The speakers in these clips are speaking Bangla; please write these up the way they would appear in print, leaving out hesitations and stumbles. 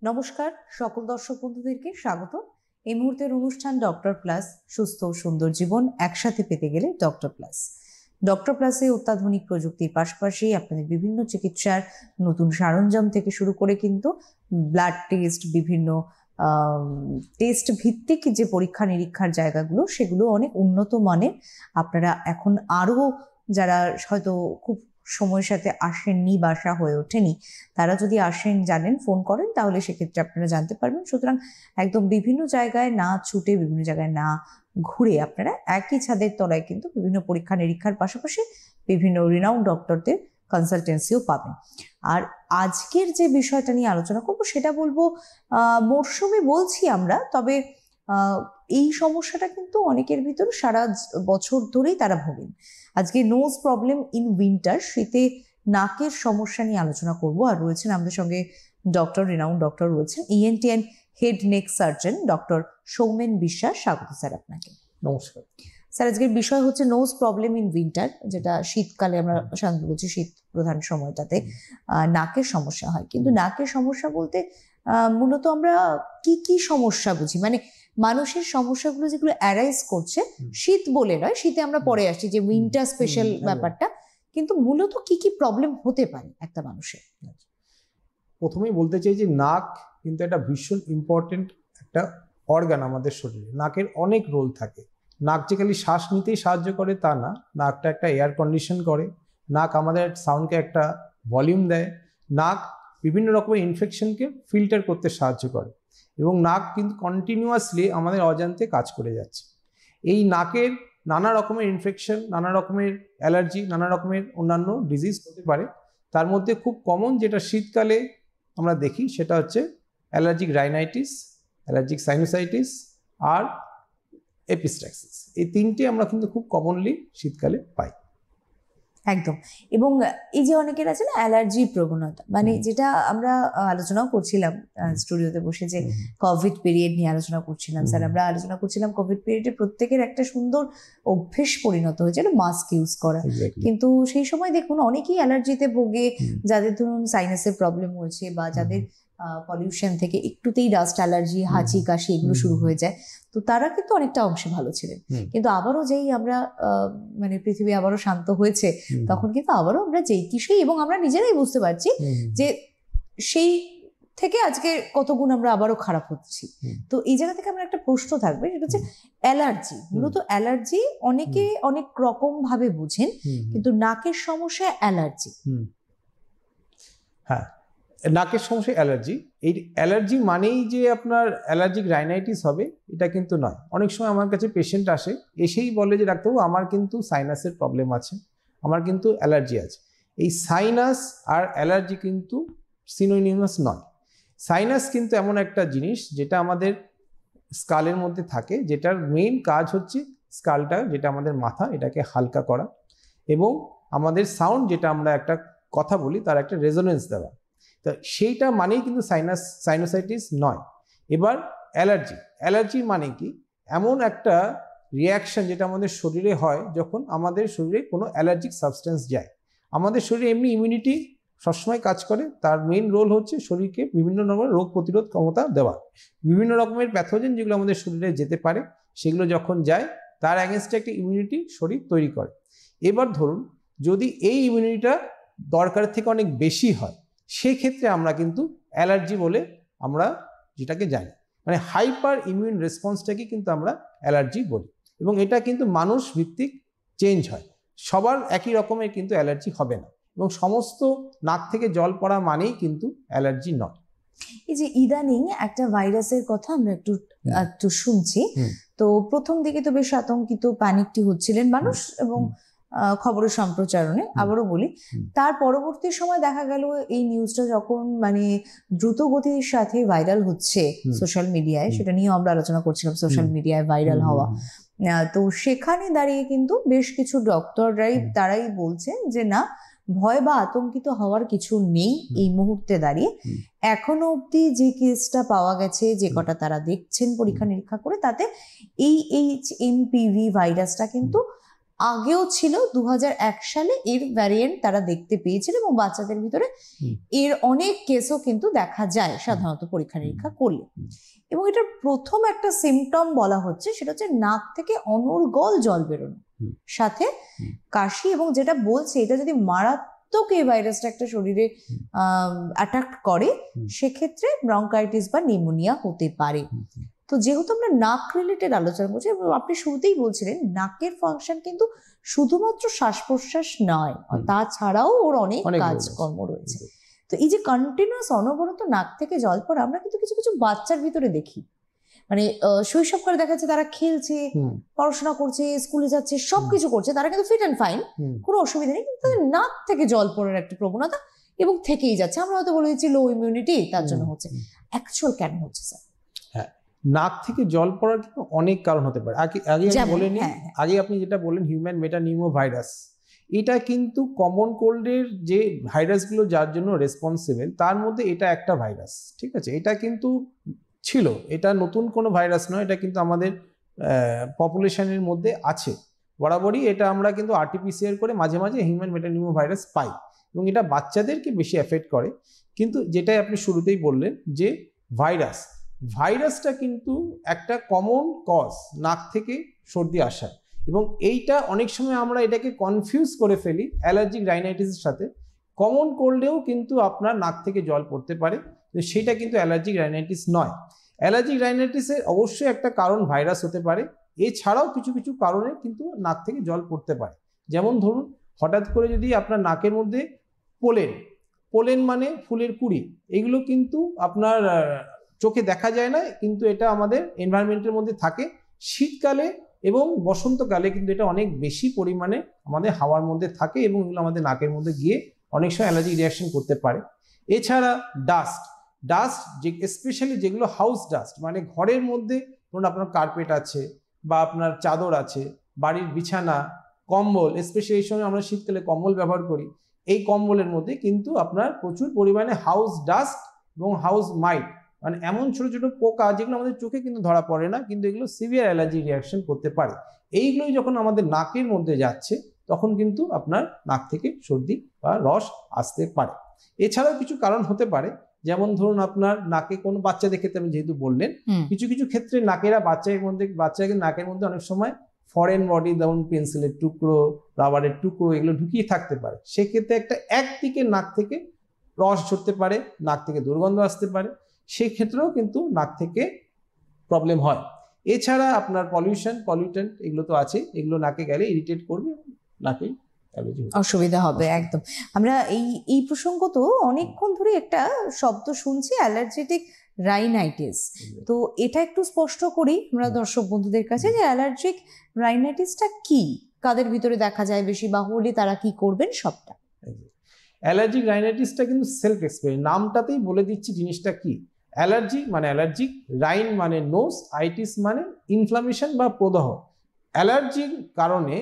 নমস্কার সকল দর্শক বন্ধুদেরকে স্বাগত। এই মুহূর্তের অনুষ্ঠান ডক্টর প্লাস, সুস্থ ও সুন্দর জীবন একসাথে পেতে গেলে ডক্টর প্লাস। ডক্টর প্লাসে অত্যাধুনিক প্রযুক্তির পাশাপাশি আপনাদের বিভিন্ন চিকিৎসার নতুন সরঞ্জাম থেকে শুরু করে কিন্তু ব্লাড টেস্ট, বিভিন্ন টেস্ট ভিত্তিক যে পরীক্ষা নিরীক্ষার জায়গাগুলো, সেগুলো অনেক উন্নত মানের। আপনারা এখন আরও যারা হয়তো খুব সময়ের সাথে আসেননি, বাসা হয়ে ওঠেনি, তারা যদি আসেন, জানেন, ফোন করেন, তাহলে সেক্ষেত্রে আপনারা জানতে পারবেন। সুতরাং একদম বিভিন্ন জায়গায় না ছুটে, বিভিন্ন জায়গায় না ঘুরে আপনারা একই ছাদের তলায় কিন্তু বিভিন্ন পরীক্ষা নিরীক্ষার পাশাপাশি বিভিন্ন রিনাউন্ড ডক্টরদের কনসালটেন্সিও পাবেন। আর আজকের যে বিষয়টা নিয়ে আলোচনা করব সেটা বলবো, মরশুমে বলছি আমরা, তবে এই সমস্যাটা কিন্তু অনেকের ভিতরে সারা বছর ধরেই তারা ভোগেন। আজকে নোজ প্রবলেম ইন উইন্টার, শীতে নাকের সমস্যা নিয়ে আলোচনা করব। আর রয়েছেন আমাদের সঙ্গে ডক্টর, রিনাউন্ড ডক্টর রয়েছেন, ENT and head neck surgeon doctor Soumen বিশ্বাস। স্বাগত স্যার আপনাকে। নমস্কার স্যার। আজকের বিষয় হচ্ছে নোজ প্রবলেম ইন উইন্টার, যেটা শীতকালে আমরা সাধারণত বলছি, শীত প্রধান সময়টাতে নাকের সমস্যা হয়। কিন্তু নাকের সমস্যা বলতে মূলত আমরা কি কি সমস্যা বুঝি, মানে মানুষের সমস্যাগুলো যেগুলো অ্যারাইজ করছে, শীত বলে নয়, শীতে আমরা পরে আসছি যে উইন্টার স্পেশাল ব্যাপারটা, কিন্তু মূলত কি কি প্রবলেম হতে পারে একটা মানুষের? প্রথমেই বলতে চাই যে নাক কিন্তু একটা ভীষণ ইম্পর্টেন্ট একটা অর্গান আমাদের শরীরে। নাকের অনেক রোল থাকে। নাক যে খালি শ্বাস নিতেই সাহায্য করে তা না, নাকটা একটা এয়ার কন্ডিশন করে, নাক আমাদের সাউন্ডকে একটা ভলিউম দেয়, নাক বিভিন্ন রকমের ইনফেকশনকে ফিল্টার করতে সাহায্য করে, এবং নাক কিন্তু কন্টিনিউয়াসলি আমাদের অজান্তে কাজ করে যাচ্ছে। এই নাকের নানা রকমের ইনফেকশন, নানা রকমের অ্যালার্জি, নানা রকমের অন্যান্য ডিজিজ হতে পারে। তার মধ্যে খুব কমন যেটা শীতকালে আমরা দেখি সেটা হচ্ছে অ্যালার্জিক রাইনাইটিস, অ্যালার্জিক সাইনোসাইটিস আর এপিস্ট্যাক্সিস। এই তিনটে আমরা কিন্তু খুব কমনলি শীতকালে পাই। একদম। এবং এই যে অনেকের আছে না অ্যালার্জি প্রবণতা, মানে যেটা আমরা আলোচনাও করছিলাম স্টুডিওতে বসে, যে কোভিড পিরিয়ড নিয়ে আলোচনা করছিলাম স্যার, আমরা আলোচনা করছিলাম কোভিড পিরিয়ডে প্রত্যেকের একটা সুন্দর অভ্যেস পরিণত হয়েছিল মাস্ক ইউজ করা। কিন্তু সেই সময় দেখুন অনেকেই অ্যালার্জিতে ভোগে, যাদের ধরুন সাইনাসের প্রবলেম হয়েছে, বা যাদের পলিউশন থেকে একটুতেই ডাস্ট অ্যালার্জি, হাঁচি, কাশি এগুলো শুরু হয়ে যায়, তো তারা কিন্তু অনেকটা অংশে ভালো ছিলেন। কিন্তু আবারও যেই আমরা মানে পৃথিবী আবারও শান্ত হয়েছে, তখন কিন্তু আবারও আমরা যেই কি সেই, এবং আমরা নিজেরাই বুঝতে পারছি যে সেই থেকে আজকে কত গুণ আমরা আবারও খারাপ হচ্ছি। তো এই জায়গা থেকে আমার একটা প্রশ্ন থাকবে, সেটা হচ্ছে অ্যালার্জি। মূলত অ্যালার্জি অনেকে অনেক রকম ভাবে বুঝেন, কিন্তু নাকের সমস্যা অ্যালার্জি। হ্যাঁ, নাকের সমস্যা অ্যালার্জি। এই অ্যালার্জি মানেই যে আপনার অ্যালার্জিক রাইনাইটিস হবে এটা কিন্তু নয়। অনেক সময় আমার কাছে পেশেন্ট আসে, এসেই বলে যে ডাক্তারবাবু আমার কিন্তু সাইনাসের প্রবলেম আছে, আমার কিন্তু অ্যালার্জি আছে। এই সাইনাস আর অ্যালার্জি কিন্তু সিনোনিমাস নয়। সাইনাস কিন্তু এমন একটা জিনিস যেটা আমাদের স্কালের মধ্যে থাকে, যেটার মেইন কাজ হচ্ছে স্কালটা, যেটা আমাদের মাথা, এটাকে হালকা করা, এবং আমাদের সাউন্ড, যেটা আমরা একটা কথা বলি, তার একটা রেজোনেন্স দেওয়া। তো সেইটা মানেই কিন্তু সাইনোসাইটিস নয়। এবার অ্যালার্জি মানে কি? এমন একটা রিয়াকশন যেটা আমাদের শরীরে হয় যখন আমাদের শরীরে কোনো অ্যালার্জিক সাবস্টেন্স যায়। আমাদের শরীরে এমনি ইমিউনিটি সবসময় কাজ করে, তার মেইন রোল হচ্ছে শরীরকে বিভিন্ন রকমের রোগ প্রতিরোধ ক্ষমতা দেওয়া। বিভিন্ন রকমের প্যাথোজেন যেগুলো আমাদের শরীরে যেতে পারে, সেগুলো যখন যায় তার অ্যাগেনস্টে একটা ইমিউনিটি শরীর তৈরি করে। এবার ধরুন যদি এই ইমিউনিটিটা দরকারের থেকে অনেক বেশি হয়, সেক্ষেত্রে আমরা কিন্তু অ্যালার্জি বলে আমরা যেটাকে জানি, মানে হাইপার ইমিউন রেসপন্সটাকে কিন্তু আমরা অ্যালার্জি বলি। এবং এটা কিন্তু মানুষ ভিত্তিক চেঞ্জ হয়, সবার একই রকমের কিন্তু অ্যালার্জি হবে না, এবং সমস্ত নাক থেকে জল পড়া মানেই কিন্তু অ্যালার্জি নয়। এই যে ইদানিং একটা ভাইরাসের কথা আমরা একটু শুনছি, তো প্রথম দিকে তো বেশ আতঙ্কিত, প্যানিকটি হচ্ছিলেন মানুষ, এবং খবরের সম্প্রচারণে আবারও বলি, তার পরবর্তী সময় দেখা গেল এই নিউজটা যখন মানে দ্রুত গতির সাথে ভাইরাল হচ্ছে সোশ্যাল মিডিয়ায়, সেটা নিয়েও আমরা আলোচনা করছিলাম, সোশ্যাল মিডিয়ায় ভাইরাল হওয়া। তো সেখানে দাঁড়িয়ে কিন্তু বেশ কিছু ডক্টররাই তারাই বলছেন যে না, ভয় বা আতঙ্কিত হওয়ার কিছু নেই এই মুহূর্তে দাঁড়িয়ে। এখনো অবধি যে কেসটা পাওয়া গেছে, যে কটা তারা দেখছেন পরীক্ষা নিরীক্ষা করে, তাতে এই HMPV ভাইরাসটা কিন্তু আগেও ছিল, 2001 সালে এর ভ্যারিয়েন্ট তারা দেখতে পেয়েছিল এবং বাচ্চাদের ভিতরে এর অনেক কেসও কিন্তু দেখা যায় সাধারণত পরীক্ষা নিরীক্ষা করলে। এবং এটার প্রথম একটা সিমটম বলা হচ্ছে, সেটা হচ্ছে নাক থেকে অনর্গল জল বেরোনো, সাথে কাশি, এবং যেটা বলছে এটা যদি মারাত্মক এই ভাইরাসটা একটা শরীরে অ্যাটাক করে সেক্ষেত্রে ব্রঙ্কাইটিস বা নিউমোনিয়া হতে পারে। তো যেহেতু আমরা নাক রিলেটেড আলোচনা করছি, আপনি শুরুতেই বলছিলেন নাকের ফাংশন কিন্তু শুধুমাত্র শ্বাস প্রশ্বাস নয়, তাছাড়াও ওর অনেক কাজকর্ম রয়েছে। তো এই যে কন্টিনিউয়াস অনবরত নাক থেকে জল পড়া আমরা কিন্তু কিছু কিছু বাচ্চার ভিতরে দেখি, মানে শৈশবকালে দেখা যাচ্ছে তারা খেলছে, পড়াশোনা করছে, স্কুলে যাচ্ছে, সবকিছু করছে, তারা কিন্তু ফিট অ্যান্ড ফাইন, কোনো অসুবিধা নেই, কিন্তু তাদের নাক থেকে জল পড়ার একটা প্রবণতা এবং থেকেই যাচ্ছে। আমরা হয়তো বলে দিচ্ছি লো ইমিউনিটি, তার জন্য হচ্ছে। অ্যাকচুয়াল কেন হচ্ছে স্যার? নাক থেকে জল পড়ার কিন্তু অনেক কারণ হতে পারে। আগে বলেনি, আগে আপনি যেটা বললেন হিউম্যান মেটানিউমো ভাইরাস, এটা কিন্তু কমন কোল্ডের যে ভাইরাসগুলো যার জন্য রেসপন্সিবল তার মধ্যে এটা একটা ভাইরাস, ঠিক আছে? এটা কিন্তু ছিল, এটা নতুন কোনো ভাইরাস নয়, এটা কিন্তু আমাদের পপুলেশনের মধ্যে আছে বরাবরই। এটা আমরা কিন্তু আরটিপিসিআর করে মাঝে মাঝে হিউম্যান মেটানিউমো ভাইরাস পাই এবং এটা বাচ্চাদেরকে বেশি এফেক্ট করে। কিন্তু যেটাই আপনি শুরুতেই বললেন যে ভাইরাসটা কিন্তু একটা কমন কজ নাক থেকে সর্দি আসা, এবং এইটা অনেক সময় আমরা এটাকে কনফিউজ করে ফেলি অ্যালার্জিক রাইনাইটিসের সাথে। কমন কোল্ডেও কিন্তু আপনার নাক থেকে জল পড়তে পারে, সেটা কিন্তু অ্যালার্জিক রাইনাইটিস নয়। অ্যালার্জিক রাইনাইটিসের অবশ্যই একটা কারণ ভাইরাস হতে পারে, এছাড়াও কিছু কিছু কারণে কিন্তু নাক থেকে জল পড়তে পারে। যেমন ধরুন হঠাৎ করে যদি আপনার নাকের মধ্যে পোলেন মানে ফুলের কুঁড়ি, এগুলো কিন্তু আপনার চোখে দেখা যায় না, কিন্তু এটা আমাদের এনভায়রনমেন্টের মধ্যে থাকে। শীতকালে এবং বসন্তকালে কিন্তু এটা অনেক বেশি পরিমাণে আমাদের হাওয়ার মধ্যে থাকে এবং এগুলো আমাদের নাকের মধ্যে গিয়ে অনেক সময় অ্যালার্জিক রিয়াকশন করতে পারে। এছাড়া ডাস্ট যে স্পেশালি যেগুলো হাউস ডাস্ট, মানে ঘরের মধ্যে ধরুন আপনার কার্পেট আছে বা আপনার চাদর আছে, বাড়ির বিছানা, কম্বল, স্পেশালি এই সময় আমরা শীতকালে কম্বল ব্যবহার করি, এই কম্বলের মধ্যে কিন্তু আপনার প্রচুর পরিমাণে হাউস ডাস্ট এবং হাউস মাইট, মানে এমন ছোট ছোট পোকা যেগুলো আমাদের চোখে কিন্তু ধরা পড়ে না, কিন্তু এগুলো সিভিয়ার অ্যালার্জি রিয়াকশন করতে পারে। এইগুলোই যখন আমাদের নাকের মধ্যে যাচ্ছে তখন কিন্তু আপনার নাক থেকে সর্দি বা রস আসতে পারে। এছাড়াও কিছু কারণ হতে পারে, যেমন ধরুন আপনার নাকে কোনো বাচ্চাদের ক্ষেত্রে আমি যেহেতু বললেন, কিছু কিছু ক্ষেত্রে বাচ্চাকে নাকের মধ্যে অনেক সময় ফরেন বডি, যেমন পেন্সিলের টুকরো, রাবারের টুকরো, এগুলো ঢুকিয়ে থাকতে পারে। সেক্ষেত্রে একদিকে নাক থেকে রস ঝরতে পারে, নাক থেকে দুর্গন্ধ আসতে পারে, সেক্ষেত্রেও কিন্তু নাক থেকে প্রবলেম হয়। এছাড়া আপনার পলিউটেন্ট এগুলো তো আছে, এগুলো নাকে গেলে ইরিটেট করবে, নাকে অসুবিধা হবে একদম। আমরা এই প্রসঙ্গ তো অনেকক্ষণ ধরে একটা শব্দ শুনছি, অ্যালার্জেটিক রাইনাইটিস। তো এটা একটু স্পষ্ট করি আমরা দর্শক বন্ধুদের কাছে যে অ্যালার্জিক রাইনাইটিসটা কি, কাদের ভিতরে দেখা যায় বেশি, বা হলে তারা কি করবেন সবটা। অ্যালার্জিক রাইনাইটিসটা কিন্তু সেলফ এক্সপ্লেইন, নামটাতেই বলে দিচ্ছি জিনিসটা কি। অ্যালার্জি মানে অ্যালার্জিক, রাইন মানে নোজ, আইটিস মানে ইনফ্লামেশন বা প্রদাহ। অ্যালার্জির কারণে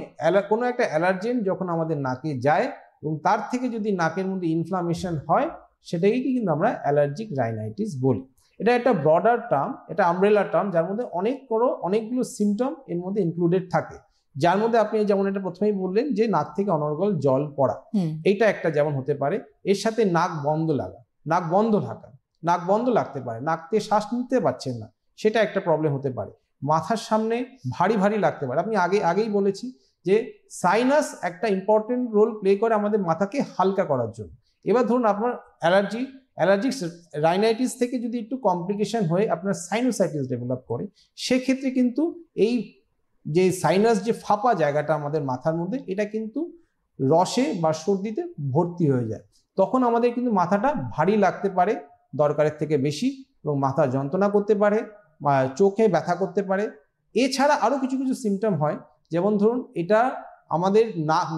কোনো একটা অ্যালার্জেন যখন আমাদের নাকে যায় এবং তার থেকে যদি নাকের মধ্যে ইনফ্লামেশন হয়, সেটাকেই কিন্তু আমরা অ্যালার্জিক রাইনাইটিস বলি। এটা একটা ব্রডার টার্ম, এটা আমব্রেলা টার্ম, যার মধ্যে অনেকগুলো সিমটম এর মধ্যে ইনক্লুডেড থাকে, যার মধ্যে আপনি যেমন এটা প্রথমেই বললেন যে নাক থেকে অনর্গল জল পড়া, এইটা একটা যেমন হতে পারে। এর সাথে নাক বন্ধ থাকা, নাক বন্ধ লাগতে পারে, নাক থেকে শ্বাস নিতে পারছেন না, সেটা একটা প্রবলেম হতে পারে। মাথার সামনে ভারী ভারী লাগতে পারে। আপনি আগেই বলেছি যে সাইনাস একটা ইম্পর্টেন্ট রোল প্লে করে আমাদের মাথাকে হালকা করার জন্য। এবার ধরুন আপনার অ্যালার্জিক রাইনাইটিস থেকে যদি একটু কমপ্লিকেশন হয়ে আপনার সাইনোসাইটিস ডেভেলপ করে, সেক্ষেত্রে কিন্তু এই যে সাইনাস যে ফাঁপা জায়গাটা আমাদের মাথার মধ্যে, এটা কিন্তু রসে বা সর্দিতে ভর্তি হয়ে যায়। তখন আমাদের কিন্তু মাথাটা ভারী লাগতে পারে দরকারের থেকে বেশি, এবং মাথা যন্ত্রণা করতে পারে, চোখে ব্যথা করতে পারে। এছাড়া আরো কিছু কিছু সিমটম হয়, যেমন ধরুন এটা আমাদের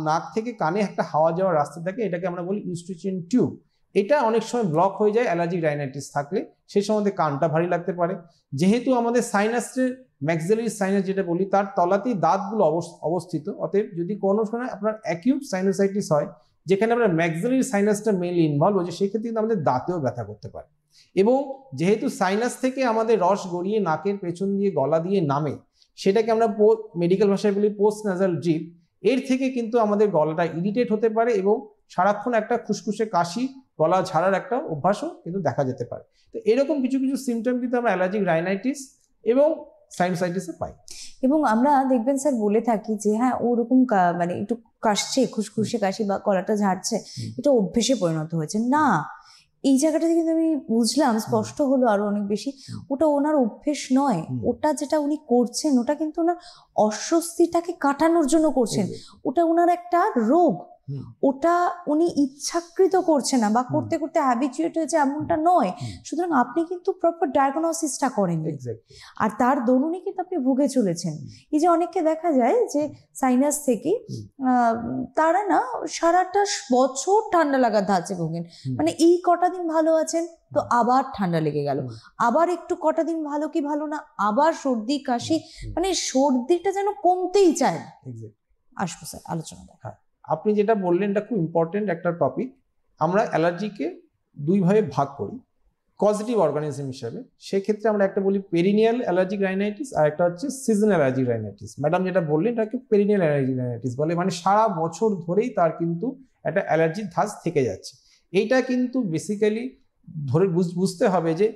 নাক থেকে কানে একটা হাওয়া যাওয়ার রাস্তা থাকে, এটাকে আমরা বলি ইউস্ট্রিচিয়ান টিউব। এটা অনেক সময় ব্লক হয়ে যায় অ্যালার্জিক রাইনাইটিস থাকলে, সেই সময় কানটা ভারী লাগতে পারে। যেহেতু আমাদের সাইনাসের ম্যাক্সিলারি সাইনাস যেটা বলি, তার তলাতেই দাঁতগুলো অবস্থিত, অতএব যদি কোনো সময় আপনার অ্যাকিউট সাইনোসাইটিস হয়, যেখানে আমরা ম্যাক্সিলারি সাইনাসটা মেইনলি ইনভলভ হয়েছে, সেক্ষেত্রে কিন্তু আমাদের দাঁতেও ব্যথা করতে পারে। এবং যেহেতু সাইনাস থেকে আমাদের রস গড়িয়ে নাকের পেছন দিয়ে গলা দিয়ে নামে, সেটাকে আমরা মেডিকেল ভাষায় বলি পোস্ট নাজাল ড্রিপ। এর থেকে কিন্তু আমাদের গলাটা ইরিটেট হতে পারে এবং সারাক্ষণ একটা খুসখুসে কাশি, গলা ঝাড়ার একটা অভ্যাসও কিন্তু দেখা যেতে পারে। তো এরকম কিছু কিছু সিমটম কিন্তু আমরা অ্যালার্জিক রাইনাইটিস এবং সাইনোসাইটিসে পাই। এবং আমরা দেখবেন স্যার বলে থাকি যে হ্যাঁ ওরকম মানে একটু কাশছে, খুসখুসে কাশি বা গলাটা ঝাড়ছে, এটা অভ্যেসে পরিণত হয়েছে না। এই জায়গাটাতে কিন্তু আমি বুঝলাম, স্পষ্ট হলো আরো অনেক বেশি, ওটা ওনার অভ্যেস নয়, ওটা যেটা উনি করছেন ওটা কিন্তু ওনার অস্বস্তিটাকে কাটানোর জন্য করছেন, ওটা ওনার একটা রোগ, ওটা উনি ইচ্ছাকৃত করছেন না বা করতে করতে হ্যাবিচুয়েট হয়েছে এমনটা নয়। সুতরাং আপনি কিন্তু প্রপার ডায়াগনোসিসটা করেন আর তার দরুনই কিন্তু আপনি ভুগে চলেছেন। এই যে অনেককে দেখা যায় যে সাইনাস থেকে তারা না সারাটা বছর ঠান্ডা লাগার ধাঁচে ভোগেন, মানে এই কটা দিন ভালো আছেন তো আবার ঠান্ডা লেগে গেল, আবার একটু কটা দিন ভালো কি ভালো না, আবার সর্দি কাশি, মানে সর্দিটা যেন কমতেই চায় না। আসবো স্যার আলোচনা। আপনি যেটা বললেন এটা খুব ইম্পর্টেন্ট একটা টপিক। আমরা অ্যালার্জিকে দুই ভাবে ভাগ করি কজেটিভ অর্গানিজম হিসাবে। সেক্ষেত্রে আমরা একটা বলি পেরিনিয়াল অ্যালার্জিক রাইনাইটিস আর একটা হচ্ছে সিজনাল অ্যালার্জিক রাইনাইটিস। ম্যাডাম যেটা বললেন এটাকে পেরিনিয়াল অ্যালার্জিক রাইনাইটিস বলে, মানে সারা বছর ধরেই তার কিন্তু একটা অ্যালার্জির ধাঁচ থেকে যাচ্ছে। এইটা কিন্তু বেসিক্যালি ধরে বুঝতে হবে যে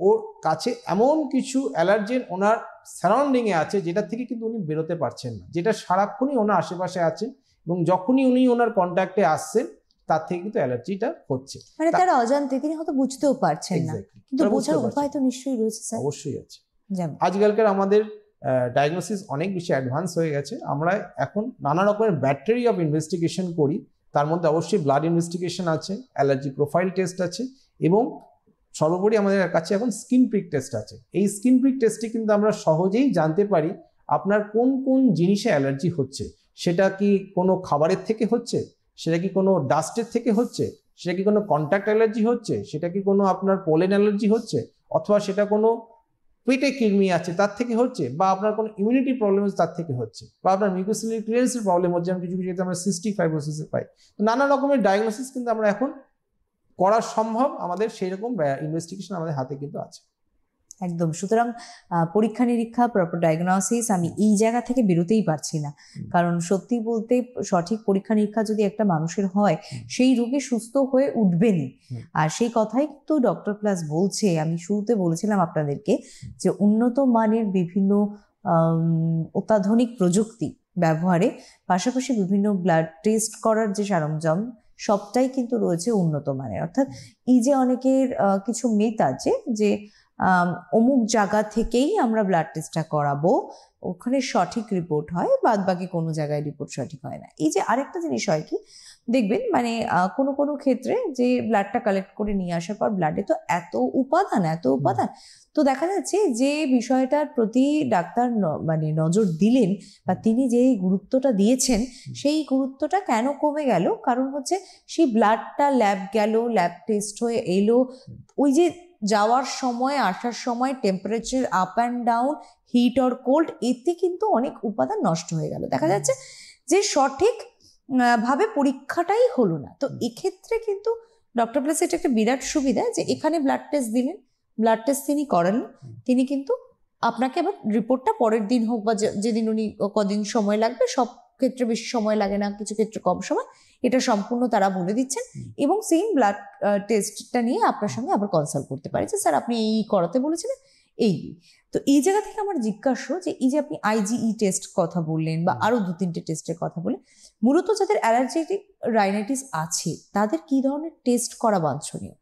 ওর কাছে এমন কিছু অ্যালার্জেন ওনার সারাউন্ডিংয়ে আছে যেটা থেকে কিন্তু উনি বেরোতে পারছেন না, যেটা সারাক্ষণই ওনার আশেপাশে আছে এবং যখনই উনি ওনার কন্ট্যাক্টে আসছেন তার থেকে কিন্তু অ্যালার্জিটা হচ্ছে, মানে তার অজান্তে তিনি হয়তো বুঝতেও পারছেন না, কিন্তু বোঝার উপায় তো নিশ্চয়ই রয়েছে স্যার। অবশ্যই আছে। আজকালকার আমাদের ডায়াগনোসিস অনেক বেশি অ্যাডভান্স হয়ে গেছে। আমরা এখন নানা রকমের ব্যাটারি অফ ইনভেস্টিগেশন করি, তার মধ্যে অবশ্যই ব্লাড ইনভেস্টিগেশন আছে, অ্যালার্জি প্রোফাইল টেস্ট আছে এবং সর্বোপরি আমাদের কাছে এখন স্কিন প্রিক টেস্ট আছে। এই স্কিন প্রিক টেস্টে কিন্তু আমরা সহজেই জানতে পারি আপনার কোন কোন জিনিসে অ্যালার্জি হচ্ছে। সেটা কি কোনো খাবারের থেকে হচ্ছে, সেটা কি কোনো ডাস্টের থেকে হচ্ছে, সেটা কি কোনো কন্ট্যাক্ট অ্যালার্জি হচ্ছে, সেটা কি কোনো আপনার পোলেন অ্যালার্জি হচ্ছে, অথবা সেটা কোনো পেটে কৃমি আছে তার থেকে হচ্ছে, বা আপনার কোনো ইমিউনিটি প্রবলেম আছে তার থেকে হচ্ছে, বা আপনার মিউকোসিলিয়ারি ক্লিয়ারেন্সের প্রবলেম হচ্ছে। আমি কিছু কিছু ক্ষেত্রে আমরা সিস্টিক ফাইব্রোসিসে পাই। নানা রকমের ডায়াগনোসিস কিন্তু আমরা এখন করা সম্ভব, আমাদের সেই রকম ইনভেস্টিগেশন আমাদের হাতে কিন্তু আছে। একদম। সুতরাং পরীক্ষা নিরীক্ষা, প্রপার ডায়াগনোসিস, আমি এই জায়গা থেকে বেরোতেই পারছি না, কারণ সত্যি বলতে সঠিক পরীক্ষা নিরীক্ষা যদি একটা মানুষের হয় সেই রোগী সুস্থ হয়ে উঠবেনই। আর সেই কথাই কিন্তু ডক্টর প্লাস বলছে। আমি শুরুতে বলেছিলাম আপনাদেরকে যে উন্নত মানের বিভিন্ন অত্যাধুনিক প্রযুক্তি ব্যবহারে পাশাপাশি বিভিন্ন ব্লাড টেস্ট করার যে সরঞ্জাম সবটাই কিন্তু রয়েছে উন্নত মানের। অর্থাৎ এই যে অনেকের কিছু মিথ আছে যে অমুক জায়গা থেকেই আমরা ব্লাড টেস্টটা করাবো, ওখানে সঠিক রিপোর্ট হয়, বাদ বাকি কোনো জায়গায় রিপোর্ট সঠিক হয় না। এই যে আরেকটা জিনিস হয় কি দেখবেন, মানে কোনো কোনো ক্ষেত্রে যে ব্লাডটা কালেক্ট করে নিয়ে আসার পর ব্লাডে তো এত উপাদান তো দেখা যাচ্ছে যে বিষয়টার প্রতি ডাক্তার মানে নজর দিলেন বা তিনি যে গুরুত্বটা দিয়েছেন সেই গুরুত্বটা কেন কমে গেল, কারণ হচ্ছে সেই ব্লাডটা ল্যাব গেল, ল্যাব টেস্ট হয়ে এলো, ওই যে যাওয়ার সময় আসার সময় temperature up and down, heat or cold, এতে কিন্তু অনেক উপাদান নষ্ট হয়ে গেল। দেখা যাচ্ছে যে সঠিক ভাবে পরীক্ষাটাই হলো না। তো এক্ষেত্রে কিন্তু ডক্টর প্লাস এটা একটা বিরাট সুবিধা যে এখানে ব্লাড টেস্ট দিলেন, ব্লাড টেস্ট তিনি করেন, তিনি কিন্তু আপনাকে আবার রিপোর্টটা পরের দিন হোক বা যেদিন উনি কদিন সময় লাগবে, সব ক্ষেত্রে বেশি সময় লাগে না, কিছু ক্ষেত্রে কম সময়, এটা সম্পূর্ণ তারা বলে দিচ্ছেন এবং সেম ব্লাড টেস্টটা নিয়ে আপনার সঙ্গে আবার কনসাল্ট করতে পারে যে স্যার আপনি এই করাতে বলেছিলেন এই। তো এই জায়গা থেকে আমার জিজ্ঞাসা যে এই যে আপনি আইজিই টেস্ট কথা বললেন বা আরো 2-3টে টেস্টের কথা বললেন, মূলত যাদের অ্যালার্জিক রাইনাইটিস আছে তাদের কি ধরনের টেস্ট করা বাঞ্ছনীয়?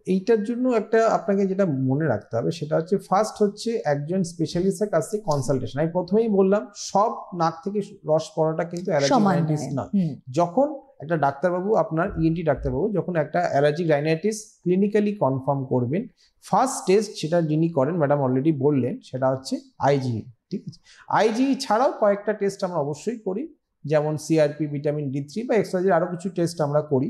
এইটার জন্য একটা আপনাকে যেটা মনে রাখতে হবে সেটা হচ্ছে ফার্স্ট হচ্ছে একজন স্পেশালিস্টের কাছ থেকে কনসালটেশন। আমি প্রথমেই বললাম সব নাক থেকে রস পড়াটা কিন্তু অ্যালার্জিক রাইনাইটিস নয়। যখন একটা ডাক্তারবাবু, আপনার ইএনটি ডাক্তারবাবু যখন একটা অ্যালার্জিক রাইনাইটিস ক্লিনিক্যালি কনফার্ম করবেন, ফার্স্ট টেস্ট সেটা যিনি করেন ম্যাডাম অলরেডি বললেন, সেটা হচ্ছে আইজিই। ঠিক আছে, আইজিই ছাড়াও কয়েকটা টেস্ট আমরা অবশ্যই করি, যেমন সিআরপি, ভিটামিন ডি3 বা এক্সট্রা আরো কিছু টেস্ট আমরা করি।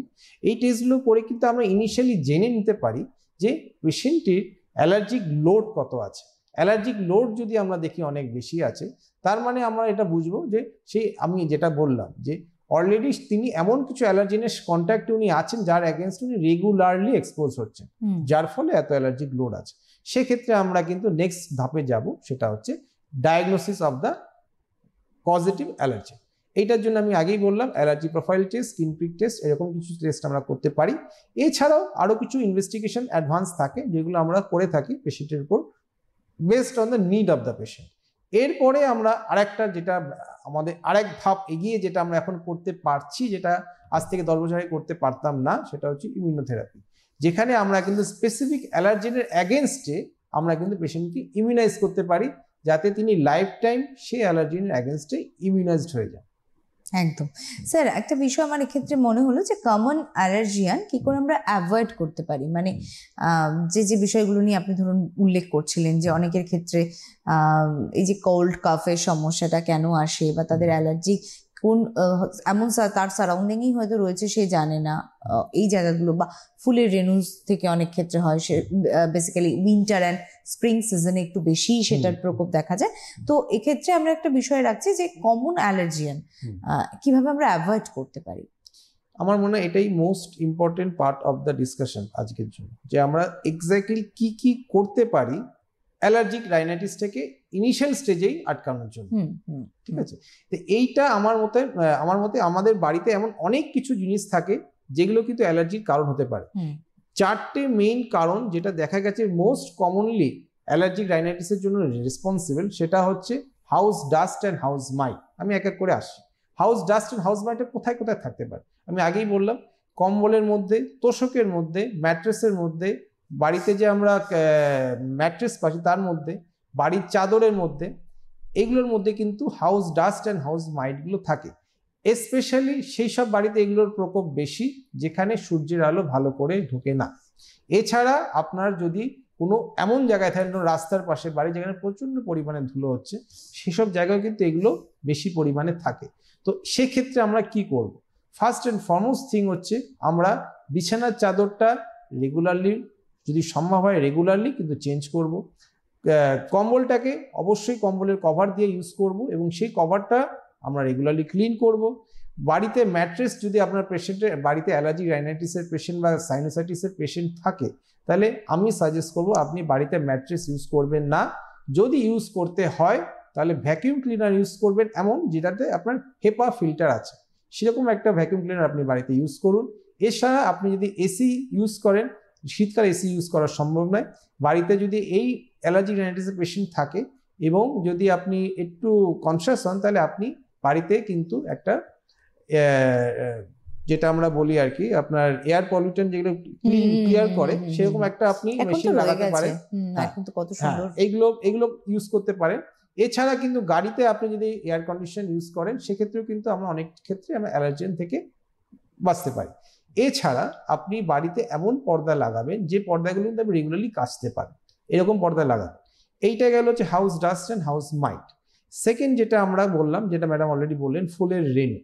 এই টেস্টগুলো করে কিন্তু আমরা ইনিশিয়ালি জেনে নিতে পারি যে পেশেন্টের অ্যালার্জিক লোড কত আছে। অ্যালার্জিক লোড যদি আমরা দেখি অনেক বেশি আছে, তার মানে আমরা এটা বুঝবো যে আমি যেটা বললাম যে অলরেডি তিনি এমন কিছু অ্যালার্জেনের কন্ট্যাক্টে উনি আছেন যার এগেনস্ট উনি রেগুলারলি এক্সপোজ হচ্ছেন, যার ফলে এত অ্যালার্জিক লোড আছে। সেক্ষেত্রে আমরা কিন্তু নেক্সট ধাপে যাব, সেটা হচ্ছে diagnosis of the causative allergy. এইটার জন্য আমি আগেই বললাম allergy profile test, skin prick test, এরকম কিছু টেস্ট আমরা করতে পারি। এছাড়াও আরও কিছু ইনভেস্টিগেশন অ্যাডভান্স থাকে যেগুলো আমরা করে থাকি পেশেন্টের উপর, based on the need of the patient. এরপরে আমরা আরেকটা, যেটা আমাদের আরেক ধাপ এগিয়ে যেটা আমরা এখন করতে পারছি, যেটা আজ থেকে 10 বছর আগে করতে পারতাম না, সেটা হচ্ছে ইমিউনোথেরাপি, যেখানে আমরা কিন্তু স্পেসিফিক অ্যালার্জেনের অ্যাগেনস্টে আমরা কিন্তু পেশেন্টকে ইমিউনাইজ করতে পারি, যাতে তিনি লাইফ টাইম সেই অ্যালার্জেনের অ্যাগেনস্টে ইমিউনাইজড হয়ে যান। একদম। স্যার, একটা বিষয় আমার এক্ষেত্রে মনে হলো যে কমন অ্যালার্জিয়ান কি করে আমরা অ্যাভয়েড করতে পারি, মানে যে বিষয়গুলো নিয়ে আপনি ধরুন উল্লেখ করছিলেন যে অনেকের ক্ষেত্রে এই যে কোল্ড কাফের সমস্যাটা কেন আসে, বা তাদের অ্যালার্জি কোন এমন তার সারাউন্ডিংই হয়তো রয়েছে সে জানে না, এই জায়গাগুলো, বা ফুলের রেনুজ থেকে অনেক ক্ষেত্রে হয়, সে বেসিক্যালি উইন্টার অ্যান্ড স্প্রিং সিজনে একটু বেশি সেটার প্রকোপ দেখা যায়। তো এক্ষেত্রে আমরা একটা বিষয় রাখছি যে কমন অ্যালার্জিয়ান কিভাবে আমরা অ্যাভয়েড করতে পারি। আমার মনে হয় এটাই most important part of the discussion আজকের জন্য, যে আমরা এক্স্যাক্টলি কি কি করতে পারি অ্যালার্জিক রাইনাইটিসটাকে ইনিশিয়াল স্টেজেই আটকানোর জন্য। ঠিক আছে, তো এইটা আমার মতে আমাদের বাড়িতে এমন অনেক কিছু জিনিস থাকে যেগুলো কিন্তু অ্যালার্জির কারণ হতে পারে। 4টে মেইন কারণ যেটা দেখা গেছে মোস্ট কমনলি অ্যালার্জিক রাইনাইটিসের জন্য রেসপন্সিবল, সেটা হচ্ছে হাউস ডাস্ট অ্যান্ড হাউস মাইট। আমি এক এক করে আসি। হাউস ডাস্ট অ্যান্ড হাউস মাইটটা কোথায় কোথায় থাকতে পারে আমি আগেই বললাম, কম্বলের মধ্যে, তোষকের মধ্যে, ম্যাট্রেসের মধ্যে, বাড়িতে যে আমরা ম্যাট্রেস পাচ্ছি তার মধ্যে, বাড়ির চাদরের মধ্যে, এগুলোর মধ্যে কিন্তু হাউস ডাস্ট অ্যান্ড হাউস মাইটগুলো থাকে। স্পেশালি সেই সব বাড়িতে এগুলোর প্রকোপ বেশি যেখানে সূর্যের আলো ভালো করে ঢোকে না। এছাড়া আপনার যদি কোনো এমন জায়গায় থাকে, রাস্তার পাশে বাড়ি যেখানে প্রচণ্ড পরিমাণে ধুলো হচ্ছে, সেসব জায়গায় কিন্তু এগুলো বেশি পরিমাণে থাকে। তো সেক্ষেত্রে আমরা কি করব? ফার্স্ট অ্যান্ড ফরমোস্ট থিং হচ্ছে আমরা বিছানার চাদরটা রেগুলারলি, যদি সম্ভব হয় রেগুলারলি কিন্তু চেঞ্জ করব। কম্বলটাকে অবশ্যই কম্বলের কভার দিয়ে ইউজ করব, এবং সেই কভারটা আমরা রেগুলারলি ক্লিন করব। বাড়িতে ম্যাট্রেস, যদি আপনার পেশেন্টের বাড়িতে অ্যালার্জিক রাইনাইটিসের পেশেন্ট বা সাইনোসাইটিসের পেশেন্ট থাকে, তাহলে আমি সাজেস্ট করব আপনি বাড়িতে ম্যাট্রেস ইউজ করবেন না। যদি ইউজ করতে হয় তাহলে ভ্যাকিউম ক্লিনার ইউজ করবেন, এমন যেটাতে আপনার হেপা ফিল্টার আছে, সেরকম একটা ভ্যাকিউম ক্লিনার আপনি বাড়িতে ইউজ করুন। এছাড়া আপনি যদি এসি ইউজ করেন, শীতকালে এসি ইউজ করা সম্ভব নয়, বাড়িতে যদি এই অ্যালার্জিক রাইনাইটিসের পেশেন্ট থাকে এবং যদি আপনি একটু কনসিয়াস হন, তাহলে আপনি বাড়িতে কিন্তু একটা যেটা আমরা বলি আর কি, আপনার এয়ার পলিউশন যেগুলো ক্লিয়ার করে, সেরকম একটা আপনি মেশিন লাগাতে পারেন। এগুলো ইউজ করতে পারেন। এছাড়া কিন্তু গাড়িতে আপনি যদি এয়ার কন্ডিশন ইউজ করেন, সেক্ষেত্রেও কিন্তু আমরা অনেক ক্ষেত্রে আমরা অ্যালার্জেন থেকে বাঁচতে পারি। এছাড়া আপনি বাড়িতে এমন পর্দা লাগাবেন যে পর্দাগুলো কিন্তু আপনি রেগুলারলি কাচতে পারেন, এরকম পর্দা লাগাবেন। এইটা গেল হচ্ছে house dust and house mite. Second যেটা আমরা বললাম, যেটা ম্যাডাম অলরেডি বললেন, ফুলের রেণু।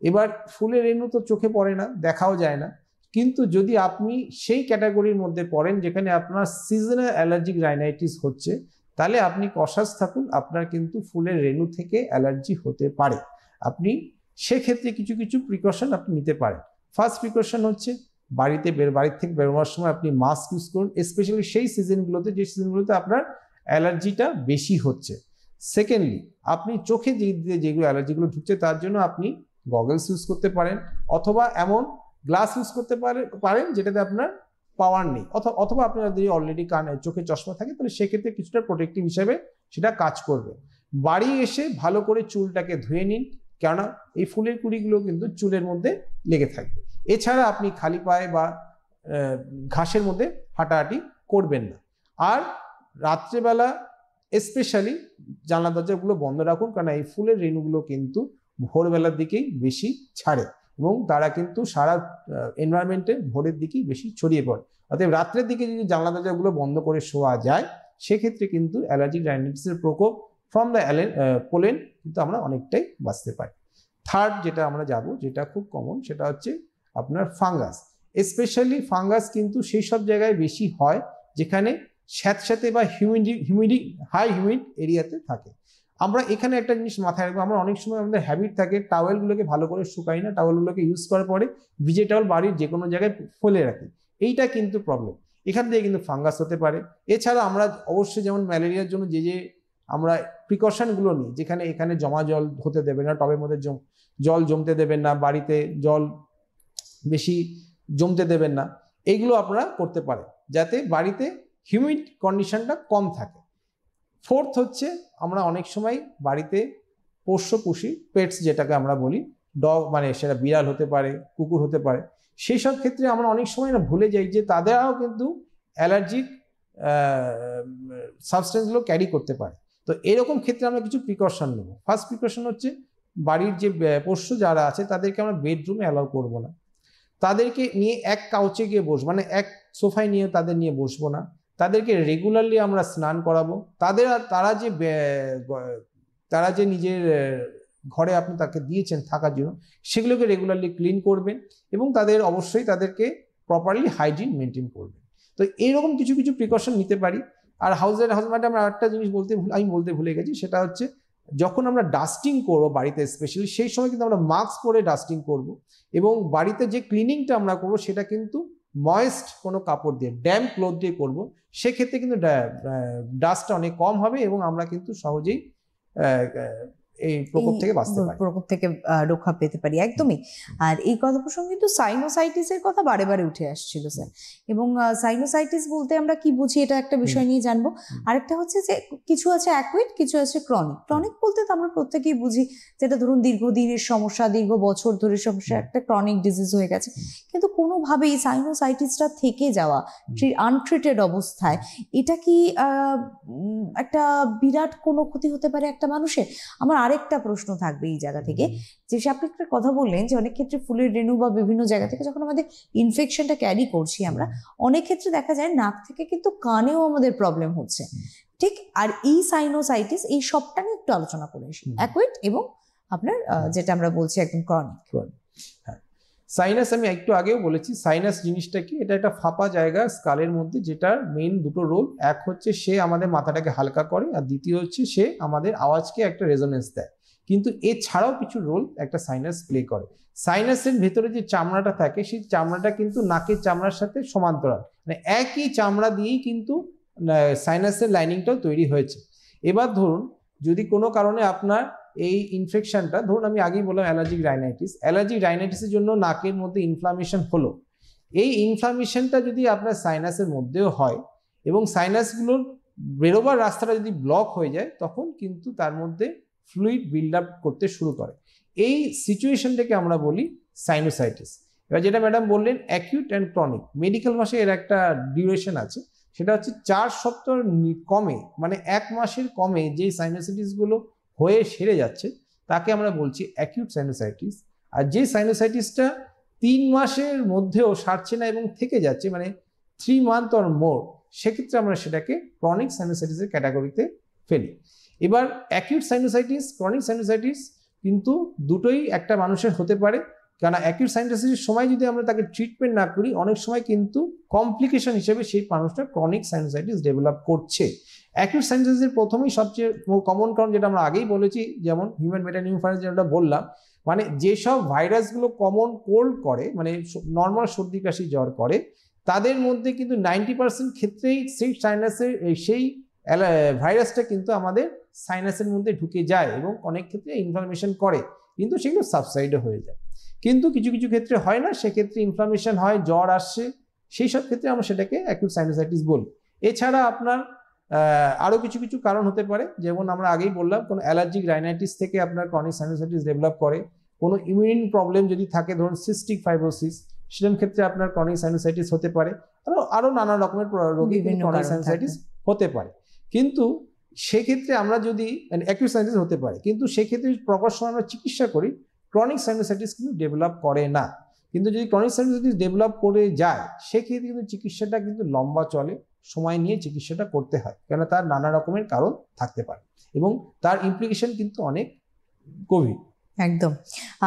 এবার ফুলের রেণু তো চোখে পড়ে না, দেখাও যায় না, কিন্তু যদি আপনি সেই ক্যাটাগরির মধ্যে পড়েন যেখানে আপনার সিজনাল অ্যালার্জিক রাইনাইটিস হচ্ছে, তাহলে আপনি কশাস থাকুন, আপনার কিন্তু ফুলের রেণু থেকে অ্যালার্জি হতে পারে। আপনি সেক্ষেত্রে কিছু কিছু প্রিকশন আপনি নিতে পারেন। ফার্স্ট প্রিকশন হচ্ছে বাড়ি থেকে বেরোনোর সময় আপনি মাস্ক ইউজ করুন, স্পেশালি সেই সিজনগুলোতে যে সিজনগুলোতে আপনার অ্যালার্জিটা বেশি হচ্ছে। সেকেন্ডলি, আপনি চোখে যেগুলো অ্যালার্জিগুলো ঢুকছে তার জন্য আপনি গগলস ইউজ করতে পারেন, অথবা এমন গ্লাস ইউজ করতে পারেন যেটাতে আপনার পাওয়ার নেই, অথবা আপনার যদি অলরেডি চোখে চশমা থাকে তাহলে সেক্ষেত্রে কিছুটা প্রোটেক্টিভ হিসেবে সেটা কাজ করবে। বাড়ি এসে ভালো করে চুলটাকে ধুয়ে নিন, কেননা এই ফুলের কুড়িগুলো কিন্তু চুলের মধ্যে লেগে থাকবে। এছাড়া আপনি খালি পায়ে বা ঘাসের মধ্যে হাঁটাহাঁটি করবেন না। আর রাত্রেবেলা স্পেশালি জানলা দরজাগুলো বন্ধ রাখুন, কারণ এই ফুলের রেণুগুলো কিন্তু ভোরবেলার দিকেই বেশি ছাড়ে এবং তারা কিন্তু সারা এনভায়রনমেন্টে ভোরের দিকেই বেশি ছড়িয়ে পড়ে। অতএব রাত্রের দিকে যদি জানলা দরজাগুলো বন্ধ করে শোয়া যায়, সেক্ষেত্রে কিন্তু অ্যালার্জিক রাইনাইটিসের প্রকোপ ফ্রম দ্য পোলেন কিন্তু আমরা অনেকটাই বাঁচতে পারি। থার্ড যেটা আমরা যাব, যেটা খুব কমন, সেটা হচ্ছে আপনার ফাঙ্গাস। স্পেশালি ফাঙ্গাস কিন্তু সেই সব জায়গায় বেশি হয় যেখানে স্যাঁতস্যাঁতে বা হাই হিউমিড এরিয়াতে থাকে। আমরা এখানে একটা জিনিস মাথায় রাখবো, আমরা অনেক সময় আমাদের হ্যাবিট থাকে টাওয়েলগুলোকে ভালো করে শুকাই না, টাওয়েলগুলোকে ইউজ করার পরে ভিজে টাওয়েল বাড়ির যে কোনো জায়গায় ফেলে রাখি, এইটা কিন্তু প্রবলেম, এখান থেকে কিন্তু ফাঙ্গাস হতে পারে। এছাড়া আমরা অবশ্যই যেমন ম্যালেরিয়ার জন্য যে আমরা প্রিকশনগুলো নিই, যেখানে এখানে জমা জল হতে দেবেন না, টবের মধ্যে জল জমতে দেবেন না, বাড়িতে জল বেশি জমতে দেবেন না, এইগুলো আপনারা করতে পারেন যাতে বাড়িতে হিউমিড কন্ডিশনটা কম থাকে। ফোর্থ হচ্ছে আমরা অনেক সময় বাড়িতে পোষ্য পুষি, পেটস যেটাকে আমরা বলি, ডগ মানে সেটা বিড়াল হতে পারে, কুকুর হতে পারে। সেই সব ক্ষেত্রে আমরা অনেক সময় না ভুলে যাই যে তাদেরও কিন্তু অ্যালার্জিক সাবস্টেন্সগুলো ক্যারি করতে পারে। তো এরকম ক্ষেত্রে আমরা কিছু প্রিকশন নেব। ফার্স্ট প্রিকশন হচ্ছে বাড়ির যে পোষ্য যারা আছে তাদেরকে আমরা বেডরুমে অ্যালাউ করবো না, তাদেরকে নিয়ে এক কাউচে গিয়ে বসবো, মানে এক সোফায় নিয়ে তাদের নিয়ে বসবো না, তাদেরকে রেগুলারলি আমরা স্নান করাবো। তারা যে নিজের ঘরে আপনি তাকে দিয়েছেন থাকার জন্য সেগুলোকে রেগুলারলি ক্লিন করবেন এবং অবশ্যই তাদেরকে প্রপারলি হাইজিন মেনটেন করবেন। তো এইরকম কিছু কিছু প্রিকশন নিতে পারি। আর হাউসমেটে আমরা আরেকটা জিনিস আমি বলতে ভুলে গেছি, সেটা হচ্ছে যখন আমরা ডাস্টিং করবো বাড়িতে স্পেশালি, সেই সময় কিন্তু আমরা মাস্ক পরে ডাস্টিং করব এবং বাড়িতে যে ক্লিনিংটা আমরা করবো সেটা কিন্তু ময়েস্ট কোনো কাপড় দিয়ে, ড্যাম্প ক্লথ দিয়ে করবো। সেক্ষেত্রে কিন্তু ডাস্টটা অনেক কম হবে এবং আমরা কিন্তু সহজেই এই প্রকোপ থেকে বাঁচতে পারি, প্রকোপ থেকে রক্ষা পেতে পারি। একদমই। আর এই কথা প্রসঙ্গে কিন্তু সাইনোসাইটিসের কথা বারে বারে উঠে আসছিল স্যার, এবং সাইনোসাইটিস বলতে আমরা কি বুঝি এটা একটা বিষয় নিয়ে জানবো। আরেকটা হচ্ছে যে কিছু আছে অ্যাকুইট, কিছু আছে ক্রনিক। ক্রনিক বলতে তো আমরা প্রত্যেকেই বুঝি যেটা ধরুন দীর্ঘদিনের সমস্যা, দীর্ঘ বছর ধরে সমস্যা, একটা ক্রনিক ডিজিজ হয়ে গেছে, কিন্তু কোনোভাবেই সাইনোসাইটিসটা থেকে যাওয়া আনট্রিটেড অবস্থায়, এটা কি একটা বিরাট কোনো ক্ষতি হতে পারে একটা মানুষের? আমার আরেকটা প্রশ্ন থাকবে এই জায়গা থেকে, যে আপনি একটা কথা বললেন যে অনেক ক্ষেত্রে ফুলের রেণু বা বিভিন্ন জায়গা থেকে যখন আমাদের ইনফেকশনটা ক্যারি করছি আমরা, অনেক ক্ষেত্রে দেখা যায় নাক থেকে কিন্তু কানেও আমাদের প্রবলেম হচ্ছে, ঠিক? আর এই সাইনোসাইটিস, এই সবটা নিয়ে একটু আলোচনা করে আসি, অ্যাকুইট এবং আপনার যেটা আমরা বলছি একদম ক্রনিক। সাইনাস আমি একটু আগেও বলেছি, সাইনাস জিনিসটা কি, এটা একটা ফাঁপা জায়গা স্কালের মধ্যে, যেটার মেইন দুটো রোল, এক হচ্ছে সে আমাদের মাথাটাকে হালকা করে, আর দ্বিতীয় হচ্ছে সে আমাদের আওয়াজকে একটা রেজোনেন্স দেয়। কিন্তু এছাড়াও কিছু রোল একটা সাইনাস প্লে করে। সাইনাসের ভেতরে যে চামড়াটা থাকে সেই চামড়াটা কিন্তু নাকের চামড়ার সাথে সমান্তরাল, মানে একই চামড়া দিয়েই কিন্তু সাইনাসের লাইনিংটাও তৈরি হয়েছে। এবার ধরুন যদি কোনো কারণে আপনার এই ইনফেকশনটা, ধরুন আমি আগেই বললাম অ্যালার্জিক রাইনাইটিসের জন্য নাকের মধ্যে ইনফ্লামেশন হলো, এই ইনফ্লামেশনটা যদি আপনার সাইনাসের মধ্যেও হয় এবং সাইনাসগুলোর বেরোবার রাস্তাটা যদি ব্লক হয়ে যায়, তখন কিন্তু তার মধ্যে ফ্লুইড বিল্ড আপ করতে শুরু করে। এই সিচুয়েশনটাকে আমরা বলি সাইনোসাইটিস। এবার যেটা ম্যাডাম বললেন অ্যাকিউট অ্যান্ড ক্রনিক, মেডিকেল ভাষায় এর একটা ডিউরেশন আছে, সেটা হচ্ছে 4 সপ্তাহ কমে, মানে 1 মাসের কমে যে সাইনোসাইটিসগুলো হয়ে সেরে যাচ্ছে তাকে আমরা বলছি অ্যাকিউট সাইনোসাইটিস। আর যে সাইনোসাইটিসটা 3 মাসের মধ্যেও সারছে না এবং থেকে যাচ্ছে, মানে 3 মান্থ অর মোর, সেক্ষেত্রে আমরা সেটাকে ক্রনিক সাইনোসাইটিসের ক্যাটাগরিতে ফেলি। এবার অ্যাকিউট সাইনোসাইটিস, ক্রনিক সাইনোসাইটিস কিন্তু দুটোই একটা মানুষের হতে পারে, কারণ অ্যাকিউট সাইনোসাইটিসের সময় যদি আমরা তাকে ট্রিটমেন্ট না করি, অনেক সময় কিন্তু কমপ্লিকেশন হিসেবে সেই মানুষটা ক্রনিক সাইনোসাইটিস ডেভেলপ করছে। অ্যাকিউট সাইনোসাইটিসের প্রথমেই সবচেয়ে কমন কারণ যেটা আমরা আগেই বলেছি, যেমন হিউম্যান মেটানিউমোফাইরাস যেটা বললাম, মানে যেসব ভাইরাসগুলো কমন কোল্ড করে, মানে নর্মাল সর্দি কাশি জ্বর করে, তাদের মধ্যে কিন্তু 90% ক্ষেত্রেই সেই সাইনাসের সেই ভাইরাসটা কিন্তু আমাদের সাইনাসের মধ্যে ঢুকে যায় এবং অনেক ক্ষেত্রে ইনফ্লামেশন করে, কিন্তু সেগুলো সাবসাইডও হয়ে যায়। কিন্তু কিছু কিছু ক্ষেত্রে হয় না, সেক্ষেত্রে ইনফ্লামেশন হয়, জ্বর আসছে, সেই সব ক্ষেত্রে আমরা সেটাকে অ্যাকিউট সাইনোসাইটিস বলি। এছাড়া আপনার আরও কিছু কিছু কারণ হতে পারে, যেমন আমরা আগেই বললাম কোনো অ্যালার্জিক রাইনাইটিস থেকে আপনার ক্রনিক সাইনোসাইটিস ডেভেলপ করে, কোনো ইমিউন প্রবলেম যদি থাকে, ধরুন সিস্টিক ফাইব্রোসিস, সেরকম ক্ষেত্রে আপনার ক্রনিক সাইনোসাইটিস হতে পারে, আরও নানা রকমের রোগী ক্রনিক সাইনোসাইটিস হতে পারে। কিন্তু সেক্ষেত্রে আমরা যদি অ্যাকিউট সাইনোসাইটিস হতে পারে, কিন্তু সেক্ষেত্রে প্রপার সময় আমরা চিকিৎসা করি, ক্রনিক সাইনোসাইটিস কিন্তু ডেভেলপ করে না। কিন্তু যদি ক্রনিক সাইনোসাইটিস ডেভেলপ করে যায়, সেক্ষেত্রে কিন্তু চিকিৎসাটা কিন্তু লম্বা চলে, সময় নিয়ে চিকিৎসাটা করতে হয়, কেন তার নানা রকমের কারণ থাকতে পারে এবং তার ইমপ্লিকেশন কিন্তু অনেক গভীর। একদম।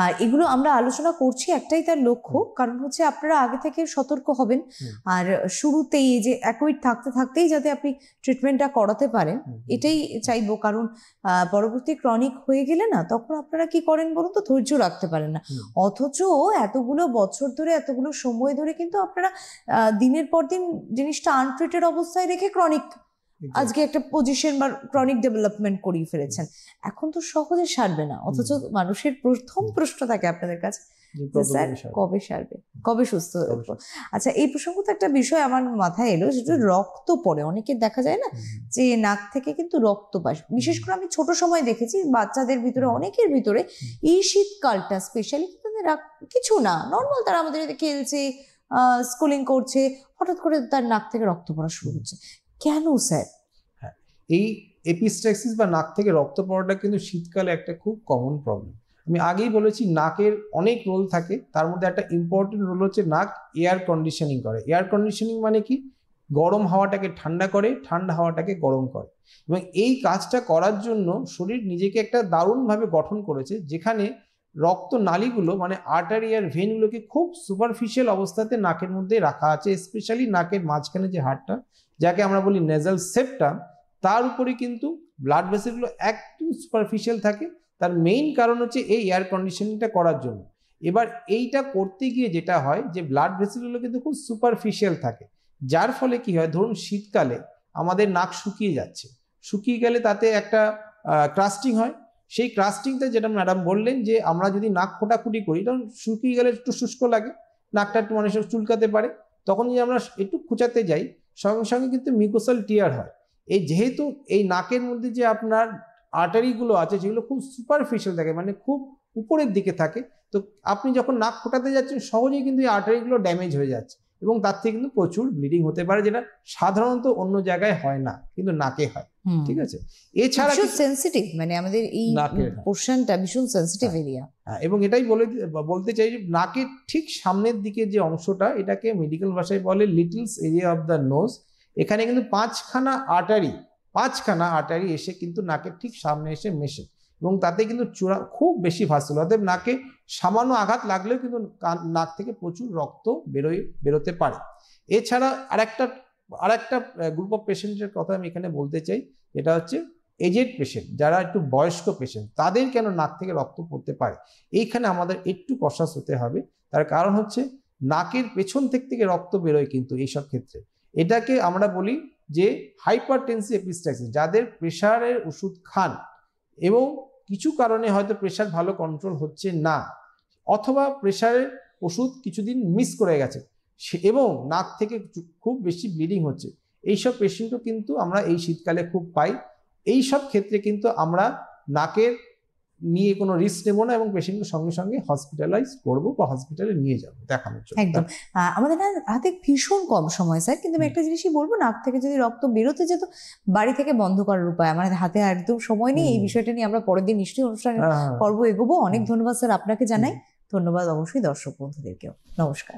আর এগুলো আমরা আলোচনা করছি একটাই তার লক্ষ্য, কারণ হচ্ছে আপনারা আগে থেকে সতর্ক হবেন, আর শুরুতেই যে অ্যাকুইট থাকতে থাকতেই যাতে আপনি ট্রিটমেন্টটা করাতে পারেন, এটাই চাইবো। কারণ পরবর্তী ক্রনিক হয়ে গেলে না, তখন আপনারা কি করেন বলুন তো, ধৈর্য রাখতে পারেন না, অথচ এতগুলো বছর ধরে, এতগুলো সময় ধরে কিন্তু আপনারা দিনের পর দিন জিনিসটা আনট্রিটেড অবস্থায় রেখে ক্রনিক আজকে একটা পজিশন বা ক্রনিক ডেভেলপমেন্ট করিয়ে ফেলেছেন, এখন তো সহজে সারবে না, অথচ মানুষের প্রথম প্রশ্ন থাকে আপনাদের কাছে, স্যার কবে সারবে, কবে সুস্থ হয়ে উঠবো। আচ্ছা, এই প্রসঙ্গ তো একটা বিষয় আমার মাথায় এলো, সেটা রক্ত পড়ে, অনেকের দেখা যায় না যে নাক থেকে কিন্তু রক্ত পাস, বিশেষ করে আমি ছোট সময় দেখেছি বাচ্চাদের ভিতরে, অনেকের ভিতরে এই শীতকালটা স্পেশালি কিছু না, নর্মাল তারা আমাদের খেলছে, স্কুলিং করছে, হঠাৎ করে তার নাক থেকে রক্ত পড়া শুরু হচ্ছে, কেন স্যার? এই এপিস্ট্যাক্সিস বা নাক থেকে রক্ত পড়াটা কিন্তু শীতকালে একটা খুব কমন প্রবলেম। আমি আগেই বলেছি নাকের অনেক রোল থাকে, তার মধ্যে একটা ইম্পর্টেন্ট রোল হচ্ছে নাক এয়ার কন্ডিশনিং করে। এয়ার কন্ডিশনিং মানে কি? গরম হাওয়াটাকে ঠান্ডা করে, ঠান্ডা হাওয়াটাকে গরম করে। এবং এই কাজটা করার জন্য শরীর নিজেকে একটা দারুণভাবে গঠন করেছে, যেখানে রক্ত নালীগুলো মানে আর্টারি আর ভেনগুলোকে খুব সুপারফিশিয়াল অবস্থাতে নাকের মধ্যে রাখা আছে। স্পেশালি নাকের মাঝখানে যে হাড়টা, যাকে আমরা বলি নেজাল সেপ্টাম, তার উপরে কিন্তু ব্লাড ভেসেলগুলো একদম সুপারফিশিয়াল থাকে। তার মেইন কারণ হচ্ছে এই এয়ার কন্ডিশনিংটা করার জন্য। এবার এইটা করতে গিয়ে যেটা হয় যে ব্লাড ভেসেলগুলো কিন্তু খুব সুপারফিশিয়াল থাকে, যার ফলে কি হয়, ধরুন শীতকালে আমাদের নাক শুকিয়ে যাচ্ছে, শুকিয়ে গেলে তাতে একটা ক্রাস্টিং হয়। সেই ক্রাস্টিংটা, যেটা ম্যাডাম বললেন যে আমরা যদি নাক ফোটাফুটি করি, তখন শুকিয়ে গেলে একটু শুষ্ক লাগে, নাকটা একটু মানুষের চুলকাতে পারে, তখন যদি আমরা একটু খোঁচাতে যাই, সঙ্গে সঙ্গে কিন্তু মিউকোসাল টিয়ার হয়। এই যেহেতু এই নাকের মধ্যে যে আপনার আর্টারিগুলো আছে, যেগুলো খুব সুপারফিশিয়াল থাকে, মানে খুব উপরের দিকে থাকে, তো আপনি যখন নাক ফোটাতে যাচ্ছেন সহজেই কিন্তু এই আর্টারিগুলো ড্যামেজ হয়ে যাচ্ছে, এবং তার থেকে কিন্তু প্রচুর ব্লিডিং হতে পারে, যেটা সাধারণত অন্য জায়গায় হয় না, কিন্তু নাকে হয়। ঠিক আছে, এছাড়া সেনসিটিভ, মানে আমাদের এই পোরশনটা ভীষণ সেনসিটিভ এরিয়া। এবং এটাই বলতে চাই যে নাকের ঠিক সামনের দিকে যে অংশটা, এটাকে মেডিকেল ভাষায় বলে লিটলস এরিয়া অফ দ্য নোজ। এখানে কিন্তু পাঁচখানা আর্টারি এসে কিন্তু নাকের ঠিক সামনে এসে মেশে, এবং তাতে কিন্তু খুব বেশি ভাসল, অতএব নাকে সামান্য আঘাত লাগলেও কিন্তু নাক থেকে প্রচুর রক্ত বেরোতে পারে। এছাড়া আরেকটা গ্রুপ অফ পেশেন্টের কথা আমি এখানে বলতে চাই, যেটা হচ্ছে এজেড পেশেন্ট, যারা একটু বয়স্ক পেশেন্ট, তাদের কেন নাক থেকে রক্ত পড়তে পারে, এইখানে আমাদের একটু কনসাস হতে হবে। তার কারণ হচ্ছে নাকের পেছন থেকে রক্ত বেরোয় কিন্তু এইসব ক্ষেত্রে। এটাকে আমরা বলি যে হাইপারটেনসিভ এপিস্ট্যাক্সিস। যাদের প্রেশারের ওষুধ খান এবং কিছু কারণে হয়তো প্রেশার ভালো কন্ট্রোল হচ্ছে না, অথবা প্রেশারের ওষুধ কিছুদিন মিস করে গেছে এবং নাক থেকে খুব বেশি ব্লিডিং হচ্ছে, এইসব পেশেন্টও কিন্তু আমরা এই শীতকালে খুব পাই। এই সব ক্ষেত্রে কিন্তু আমরা নাকের নিয়ে কোনো রিস্ক নেব না, এবং পেশেন্টকে সঙ্গে সঙ্গে হসপিটালাইজ করবো বা হসপিটালে নিয়ে যাবো দেখানোর জন্য। একদম। আমাদের হাতে ভীষণ কম সময় স্যার, কিন্তু আমি একটা জিনিসই বলবো, নাক থেকে যদি রক্ত বেরোতে যেত, বাড়ি থেকে বন্ধ করার উপায় আমাদের হাতে একদম সময় নেই। এই বিষয়টা নিয়ে আমরা পরের দিন নিশ্চয়ই অনুষ্ঠানের পর্ব এগোবো। অনেক ধন্যবাদ স্যার আপনাকে জানাই, ধন্যবাদ অবশ্যই দর্শক বন্ধুদেরকেও। নমস্কার।